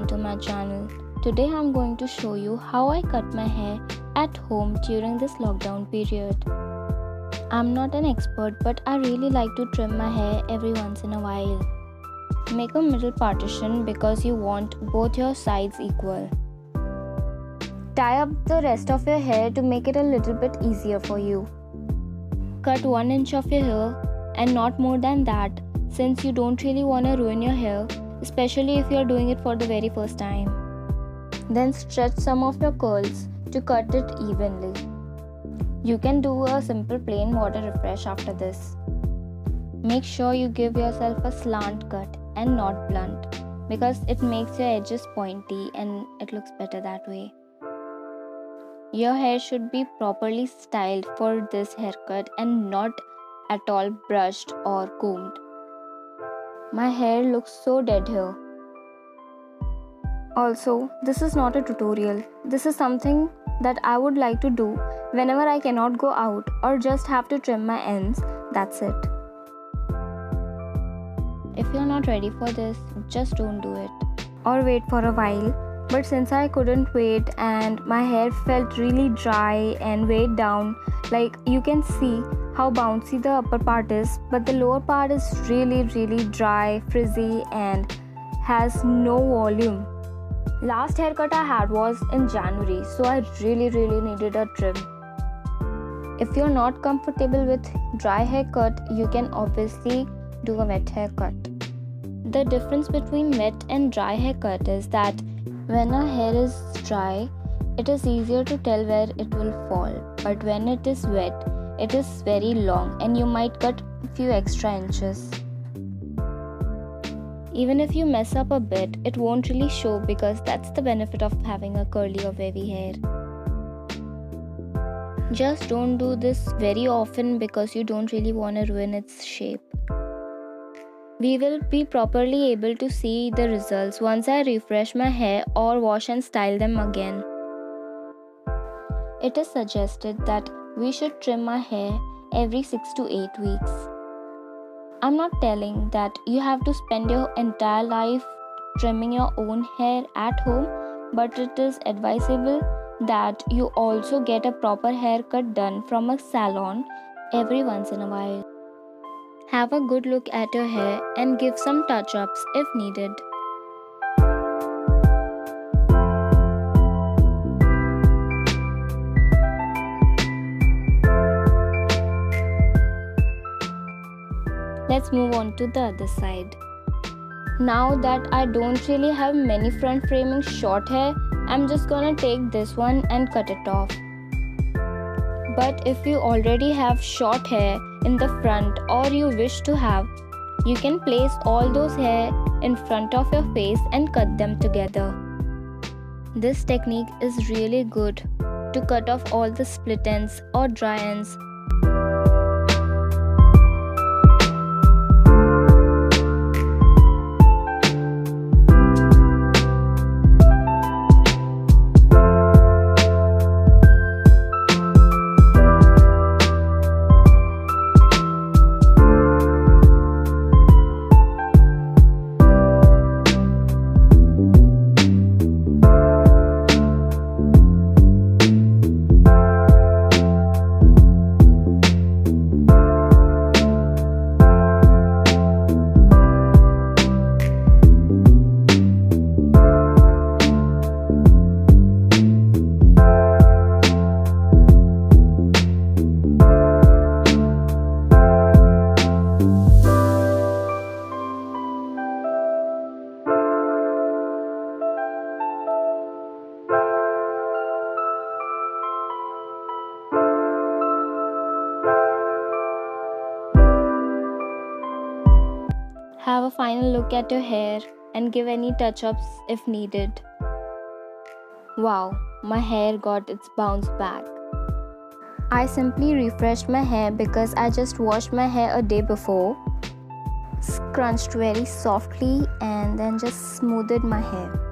to my channel. Today I'm going to show you how I cut my hair at home during this lockdown period. I'm not an expert, but I really like to trim my hair every once in a while. Make a middle partition because you want both your sides equal. Tie up the rest of your hair to make it a little bit easier for you. Cut 1 inch of your hair and not more than that, since you don't really want to ruin your hair, especially if you are doing it for the very first time. Then stretch some of your curls to cut it evenly. You can do a simple plain water refresh after this. Make sure you give yourself a slant cut and not blunt, because it makes your edges pointy and it looks better that way. Your hair should be properly styled for this haircut and not at all brushed or combed. My hair looks so dead here. Also, this is not a tutorial. This is something that I would like to do whenever I cannot go out or just have to trim my ends. That's it. If you're not ready for this, just don't do it. Or wait for a while. But since I couldn't wait and my hair felt really dry and weighed down, like you can see how bouncy the upper part is, but the lower part is really dry, frizzy and has no volume. Last haircut I had was in January, so I really needed a trim. If you're not comfortable with dry haircut, you can obviously do a wet haircut. The difference between wet and dry haircut is that when our hair is dry, it is easier to tell where it will fall, but when it is wet, it is very long and you might cut a few extra inches. Even if you mess up a bit, it won't really show, because that's the benefit of having a curly or wavy hair. Just don't do this very often because you don't really want to ruin its shape. We will be properly able to see the results once I refresh my hair or wash and style them again. It is suggested that we should trim our hair every 6 to 8 weeks. I'm not telling that you have to spend your entire life trimming your own hair at home, but it is advisable that you also get a proper haircut done from a salon every once in a while. Have a good look at your hair and give some touch-ups if needed. Let's move on to the other side. Now that I don't really have many front framing short hair, I'm just gonna take this one and cut it off. But if you already have short hair in the front or you wish to have, you can place all those hair in front of your face and cut them together. This technique is really good to cut off all the split ends or dry ends. Have a final look at your hair and give any touch-ups if needed. Wow, my hair got its bounce back. I simply refreshed my hair because I just washed my hair a day before, scrunched very softly and then just smoothed my hair.